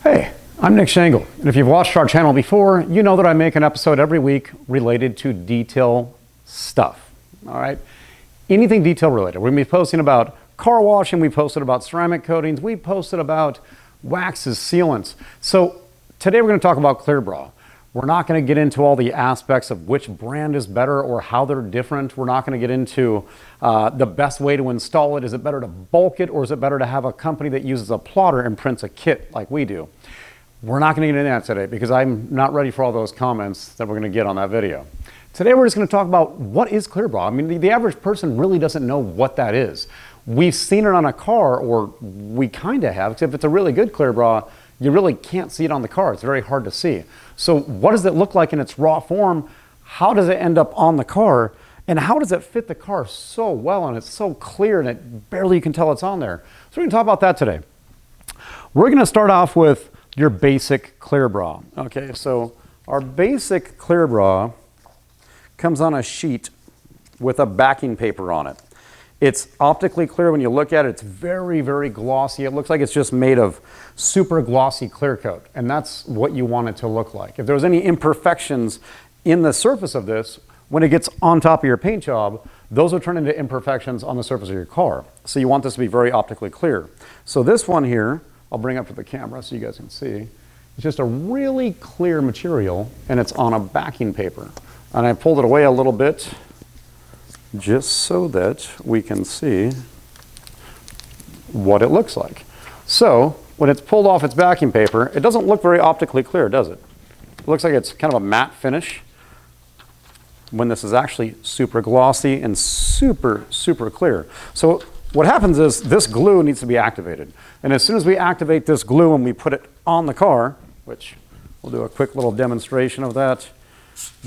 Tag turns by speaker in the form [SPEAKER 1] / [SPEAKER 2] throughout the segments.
[SPEAKER 1] Hey, I'm Nick Shangle, and if you've watched our channel before, you know that I make an episode every week related to detail stuff, all right? Anything detail related. We're going to be posting about car washing, we posted about ceramic coatings, we posted about waxes, sealants. So today we're going to talk about Clear Bra. We're not going to get into all the aspects of which brand is better or how they're different. We're not going to get into the best way to install it. Is it better to bulk it, or is it better to have a company that uses a plotter and prints a kit like we do? We're not going to get into that today because I'm not ready for all those comments that we're going to get on that video. Today we're just going to talk about what is Clear Bra. I mean, the average person really doesn't know what that is. We've seen it on a car, or we kind of have, except if it's a really good Clear Bra, you really can't see it on the car. It's very hard to see. So what does it look like in its raw form? How does it end up on the car? And how does it fit the car so well, and it's so clear and it barely you can tell it's on there? So we're going to talk about that today. We're going to start off with your basic Clear Bra. Okay, so our basic Clear Bra comes on a sheet with a backing paper on it. It's optically clear when you look at it. It's very, very glossy. It looks like it's just made of super glossy clear coat, and that's what you want it to look like. If there's any imperfections in the surface of this, when it gets on top of your paint job, those will turn into imperfections on the surface of your car. So you want this to be very optically clear. So this one here, I'll bring up to the camera so you guys can see. It's just a really clear material, and it's on a backing paper. And I pulled it away a little bit just so that we can see what it looks like. So when it's pulled off its backing paper, it doesn't look very optically clear, does it? It looks like it's kind of a matte finish, when this is actually super glossy and super, super clear. So what happens is this glue needs to be activated. And as soon as we activate this glue and we put it on the car, which we'll do a quick little demonstration of that.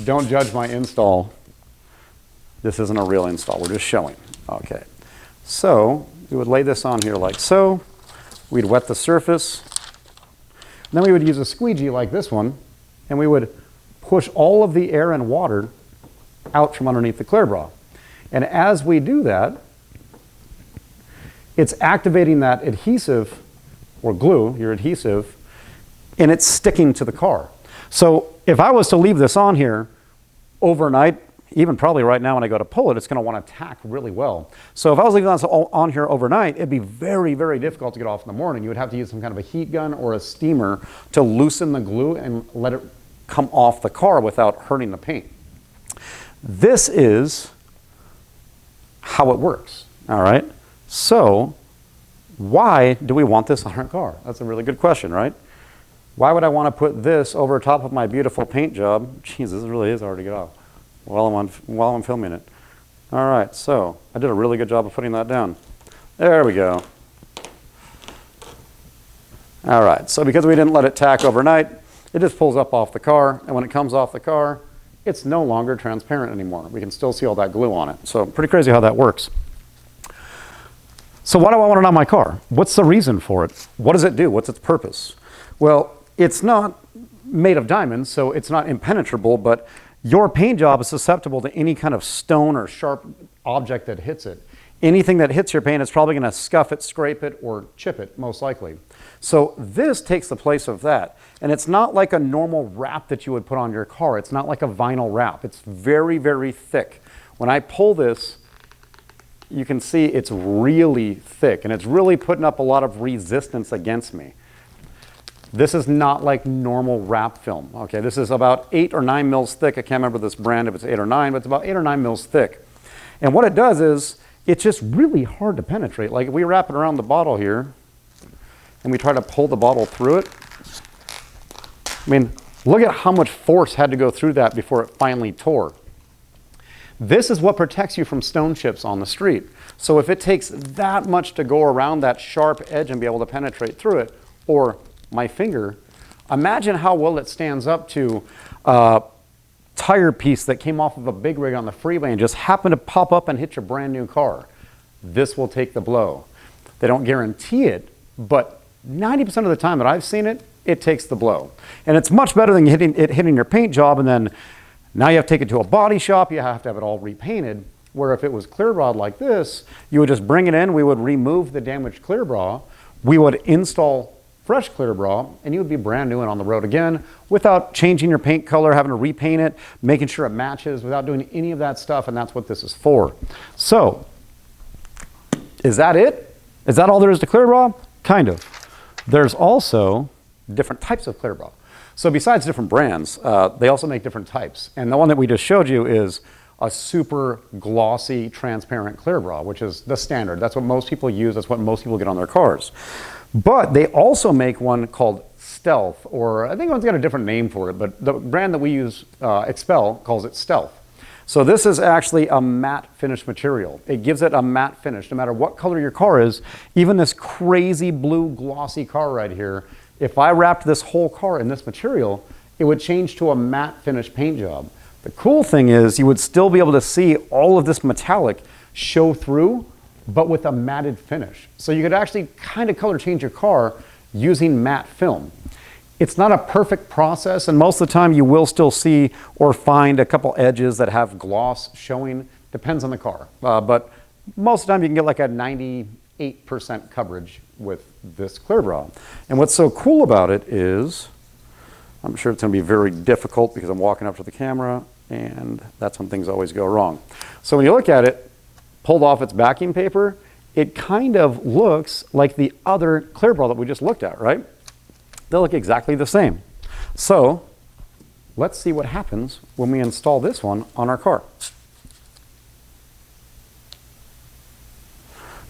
[SPEAKER 1] Don't judge my install. This isn't a real install, we're just showing. Okay, so we would lay this on here like so. We'd wet the surface. Then we would use a squeegee like this one, and we would push all of the air and water out from underneath the Clear Bra. And as we do that, it's activating that adhesive, or glue, your adhesive, and it's sticking to the car. So if I was to leave this on here overnight, even probably right now when I go to pull it, it's going to want to tack really well. So if I was leaving this on here overnight, it'd be very, very difficult to get off in the morning. You would have to use some kind of a heat gun or a steamer to loosen the glue and let it come off the car without hurting the paint. This is how it works, all right? So why do we want this on our car? That's a really good question, right? Why would I want to put this over top of my beautiful paint job? Jeez, this really is hard to get off while I'm filming it. All right, so I did a really good job of putting that down. There we go. All right, so because we didn't let it tack overnight, it just pulls up off the car, and when it comes off the car, it's no longer transparent anymore. We can still see all that glue on it. So pretty crazy how that works. So why do I want it on my car? What's the reason for it? What does it do? What's its purpose? Well, it's not made of diamonds, so it's not impenetrable, but your paint job is susceptible to any kind of stone or sharp object that hits it. Anything that hits your paint is probably going to scuff it, scrape it, or chip it, most likely. So this takes the place of that. And it's not like a normal wrap that you would put on your car. It's not like a vinyl wrap. It's very, very thick. When I pull this, you can see it's really thick, and it's really putting up a lot of resistance against me. This is not like normal wrap film. Okay, this is about 8 or 9 mils thick. I can't remember this brand if it's 8 or 9, but it's about 8 or 9 mils thick. And what it does is it's just really hard to penetrate. Like if we wrap it around the bottle here and we try to pull the bottle through it, I mean, look at how much force had to go through that before it finally tore. This is what protects you from stone chips on the street. So if it takes that much to go around that sharp edge and be able to penetrate through it, or my finger, imagine how well it stands up to a tire piece that came off of a big rig on the freeway and just happened to pop up and hit your brand new car. This will take the blow. They don't guarantee it, but 90% of the time that I've seen it, it takes the blow. And it's much better than hitting your paint job, and then now you have to take it to a body shop, you have to have it all repainted. Where if it was Clear Bra like this, you would just bring it in, we would remove the damaged Clear Bra, we would install fresh clear bra and you would be brand new and on the road again without changing your paint color, having to repaint it, making sure it matches, without doing any of that stuff, and that's what this is for. So, is that it? Is that all there is to clear bra? Kind of. There's also different types of clear bra. So besides different brands, they also make different types. And the one that we just showed you is a super glossy, transparent clear bra, which is the standard. That's what most people use. That's what most people get on their cars. But they also make one called Stealth, or I think one's got a different name for it, but the brand that we use, Expel, calls it Stealth. So this is actually a matte finish material. It gives it a matte finish, no matter what color your car is. Even this crazy blue glossy car right here, if I wrapped this whole car in this material, it would change to a matte finish paint job. The cool thing is you would still be able to see all of this metallic show through, but with a matted finish. So you could actually kind of color change your car using matte film. It's not a perfect process, and most of the time you will still see or find a couple edges that have gloss showing. Depends on the car. But most of the time you can get like a 98% coverage with this clear bra. And what's so cool about it is, I'm sure it's going to be very difficult because I'm walking up to the camera, and that's when things always go wrong. So when you look at it, pulled off its backing paper, it kind of looks like the other clear bra that we just looked at, right? They look exactly the same. So let's see what happens when we install this one on our car.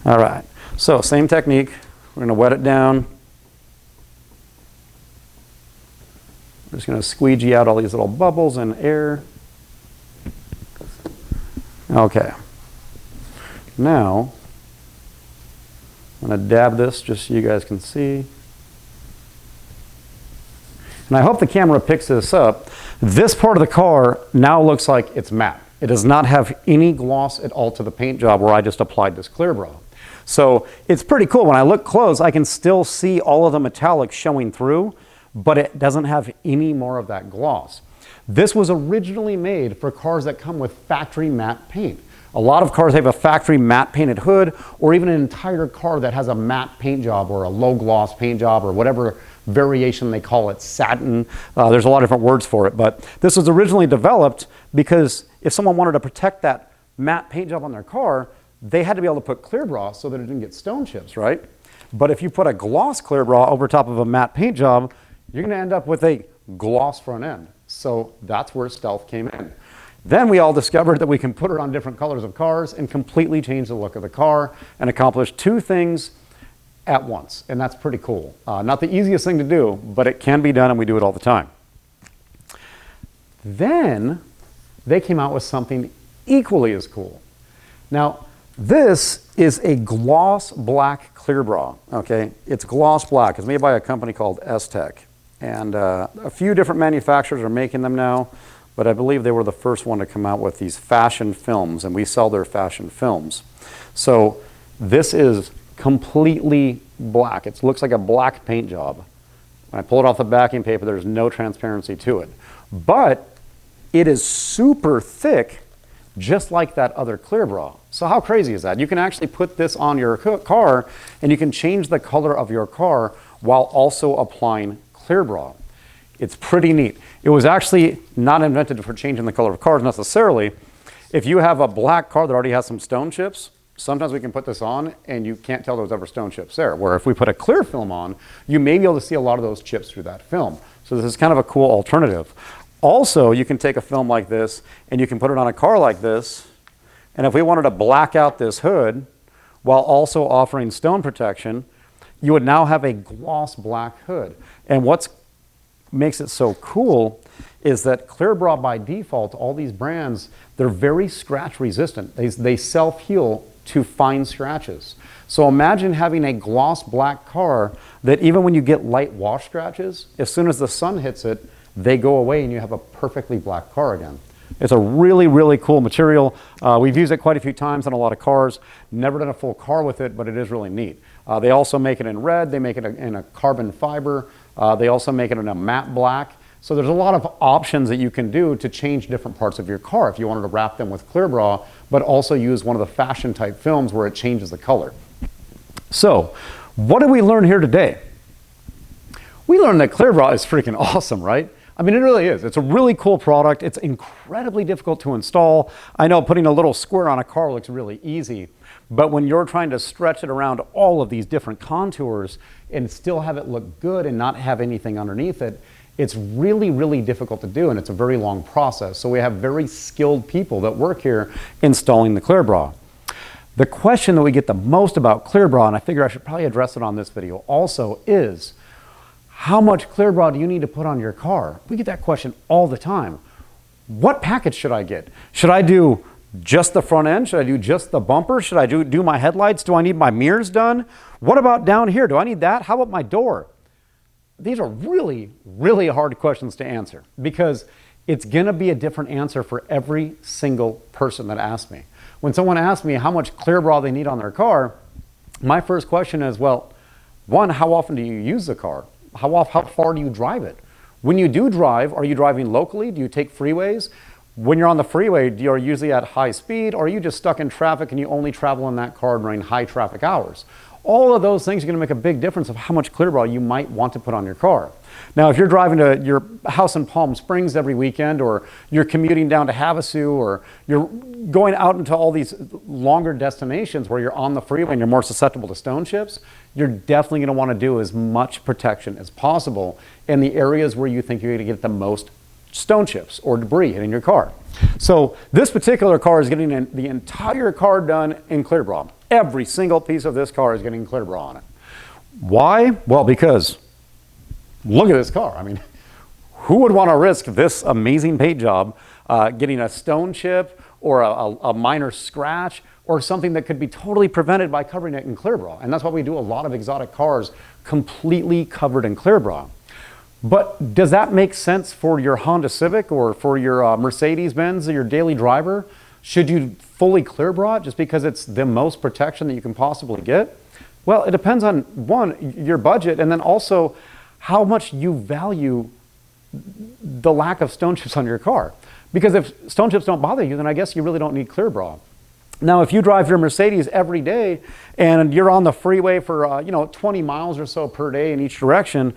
[SPEAKER 1] All right, so same technique. We're going to wet it down. I'm just going to squeegee out all these little bubbles and air. Okay. Now, I'm going to dab this just so you guys can see. And I hope the camera picks this up. This part of the car now looks like it's matte. It does not have any gloss at all to the paint job where I just applied this clear bra. So it's pretty cool. When I look close, I can still see all of the metallic showing through, but it doesn't have any more of that gloss. This was originally made for cars that come with factory matte paint. A lot of cars have a factory matte painted hood, or even an entire car that has a matte paint job or a low gloss paint job or whatever variation they call it, satin. There's a lot of different words for it, but this was originally developed because if someone wanted to protect that matte paint job on their car, they had to be able to put clear bra so that it didn't get stone chips, right? But if you put a gloss clear bra over top of a matte paint job, you're going to end up with a gloss front end. So that's where Stealth came in. Then we all discovered that we can put it on different colors of cars and completely change the look of the car and accomplish two things at once. And that's pretty cool. Not the easiest thing to do, but it can be done, and we do it all the time. Then they came out with something equally as cool. Now, this is a gloss black clear bra, okay? It's gloss black. It's made by a company called S-Tech. And a few different manufacturers are making them now, but I believe they were the first one to come out with these fashion films, and we sell their fashion films. So this is completely black. It looks like a black paint job. When I pull it off the backing paper, there's no transparency to it. But it is super thick, just like that other clear bra. So how crazy is that? You can actually put this on your car, and you can change the color of your car while also applying clear bra. It's pretty neat. It was actually not invented for changing the color of cars necessarily. If you have a black car that already has some stone chips, sometimes we can put this on and you can't tell there's ever stone chips there. Where if we put a clear film on, you may be able to see a lot of those chips through that film. So this is kind of a cool alternative. Also, you can take a film like this and you can put it on a car like this. And if we wanted to black out this hood while also offering stone protection, you would now have a gloss black hood. And what makes it so cool is that clear bra by default, all these brands, they're very scratch resistant. They self-heal to fine scratches. So imagine having a gloss black car that even when you get light wash scratches, as soon as the sun hits it, they go away and you have a perfectly black car again. It's a really, really cool material. We've used it quite a few times on a lot of cars. Never done a full car with it, but it is really neat. They also make it in red. They make it in a carbon fiber. They also make it in a matte black. So there's a lot of options that you can do to change different parts of your car if you wanted to wrap them with clear bra, but also use one of the fashion type films where it changes the color. So what did we learn here today? We learned that Clear Bra is freaking awesome, right? I mean, it really is. It's a really cool product. It's incredibly difficult to install. I know putting a little square on a car looks really easy, but when you're trying to stretch it around all of these different contours and still have it look good and not have anything underneath it, it's really, really difficult to do, and it's a very long process. So we have very skilled people that work here installing the Clear Bra. The question that we get the most about Clear Bra, and I figure I should probably address it on this video also, is how much Clear Bra do you need to put on your car? We get that question all the time. What package should I get? Should I do just the front end? Should I do just the bumper? Should I do my headlights? Do I need my mirrors done? What about down here? Do I need that? How about my door? These are really, really hard questions to answer because it's gonna be a different answer for every single person that asks me. When someone asks me how much Clear Bra they need on their car, my first question is, well, one, how often do you use the car? How far do you drive it? When you do drive, are you driving locally? Do you take freeways? When you're on the freeway, you're usually at high speed, or are you just stuck in traffic and you only travel in that car during high traffic hours? All of those things are going to make a big difference of how much Clear Bra you might want to put on your car. Now, if you're driving to your house in Palm Springs every weekend, or you're commuting down to Havasu, or you're going out into all these longer destinations where you're on the freeway and you're more susceptible to stone chips, you're definitely going to want to do as much protection as possible in the areas where you think you're going to get the most stone chips or debris hitting your car. So this particular car is getting the entire car done in Clear Bra. Every single piece of this car is getting Clear Bra on it. Why? Well, because look at this car. I mean, who would want to risk this amazing paint job getting a stone chip or a minor scratch or something that could be totally prevented by covering it in Clear Bra? And that's why we do a lot of exotic cars completely covered in Clear Bra. But does that make sense for your Honda Civic or for your Mercedes-Benz or your daily driver? Should you fully Clear Bra it just because it's the most protection that you can possibly get? Well, it depends on, one, your budget, and then also how much you value the lack of stone chips on your car. Because if stone chips don't bother you, then I guess you really don't need Clear Bra. Now, if you drive your Mercedes every day and you're on the freeway for 20 miles or so per day in each direction,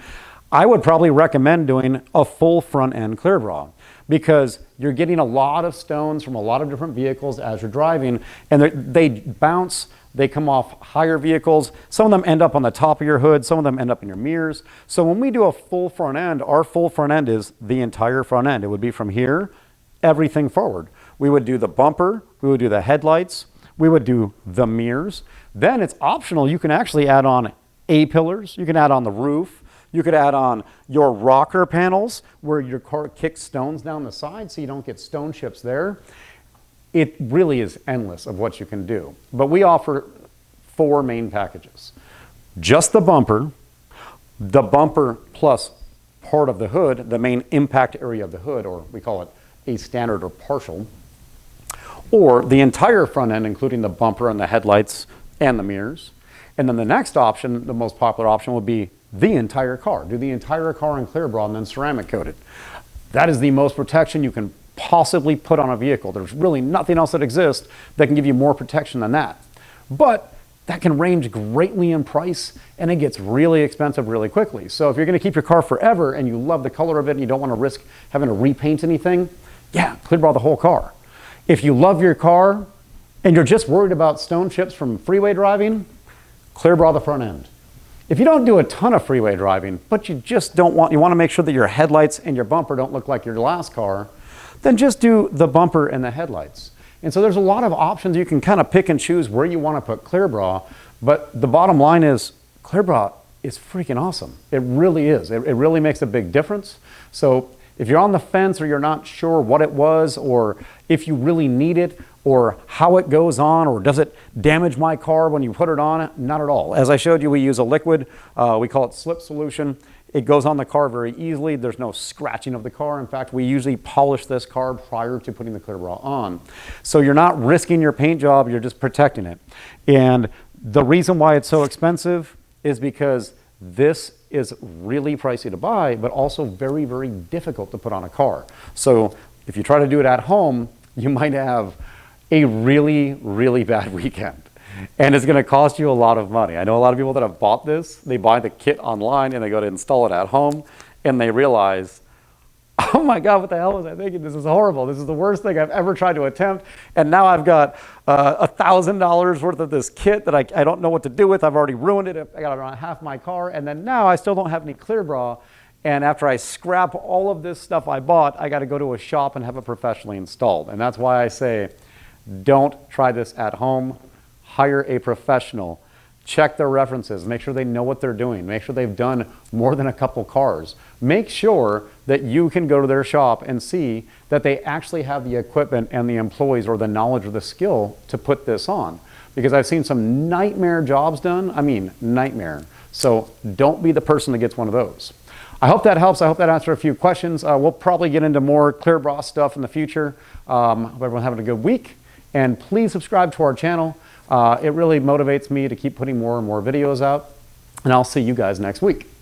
[SPEAKER 1] I would probably recommend doing a full front end Clear Bra because you're getting a lot of stones from a lot of different vehicles as you're driving, and they bounce, they come off higher vehicles. Some of them end up on the top of your hood, some of them end up in your mirrors. So when we do a full front end, our full front end is the entire front end. It would be from here, everything forward. We would do the bumper, we would do the headlights, we would do the mirrors. Then it's optional, you can actually add on A-pillars, you can add on the roof, you could add on your rocker panels where your car kicks stones down the side so you don't get stone chips there. It really is endless of what you can do. But we offer 4 main packages. Just the bumper plus part of the hood, the main impact area of the hood, or we call it a standard or partial, or the entire front end, including the bumper and the headlights and the mirrors. And then the next option, the most popular option, would be the entire car. Do the entire car in Clear Bra and then ceramic coat it. That is the most protection you can possibly put on a vehicle. There's really nothing else that exists that can give you more protection than that. But that can range greatly in price, and it gets really expensive really quickly. So if you're going to keep your car forever and you love the color of it and you don't want to risk having to repaint anything, yeah, Clear Bra the whole car. If you love your car and you're just worried about stone chips from freeway driving, Clear Bra the front end. If you don't do a ton of freeway driving, but you want to make sure that your headlights and your bumper don't look like your last car, then just do the bumper and the headlights. And so there's a lot of options. You can kind of pick and choose where you want to put Clear Bra, but the bottom line is Clear Bra is freaking awesome. It really is. It really makes a big difference. So if you're on the fence or you're not sure what it was, or if you really need it, or how it goes on, or does it damage my car when you put it on? Not at all. As I showed you, we use a liquid, we call it slip solution. It goes on the car very easily. There's no scratching of the car. In fact, we usually polish this car prior to putting the Clear Bra on. So you're not risking your paint job, you're just protecting it. And the reason why it's so expensive is because this is really pricey to buy, but also very, very difficult to put on a car. So if you try to do it at home, you might have a really, really bad weekend. And it's going to cost you a lot of money. I know a lot of people that have bought this, they buy the kit online and they go to install it at home and they realize, oh my God, what the hell was I thinking? This is horrible. This is the worst thing I've ever tried to attempt. And now I've got $1,000 worth of this kit that I don't know what to do with. I've already ruined it. I got around half my car. And then now I still don't have any clear bra. And after I scrap all of this stuff I bought, I got to go to a shop and have it professionally installed. And that's why I say, don't try this at home. Hire a professional. Check their references. Make sure they know what they're doing. Make sure they've done more than a couple cars. Make sure that you can go to their shop and see that they actually have the equipment and the employees or the knowledge or the skill to put this on. Because I've seen some nightmare jobs done. I mean, nightmare. So don't be the person that gets one of those. I hope that helps. I hope that answered a few questions. We'll probably get into more clear bra stuff in the future. Hope everyone's having a good week. And please subscribe to our channel. It really motivates me to keep putting more and more videos out. And I'll see you guys next week.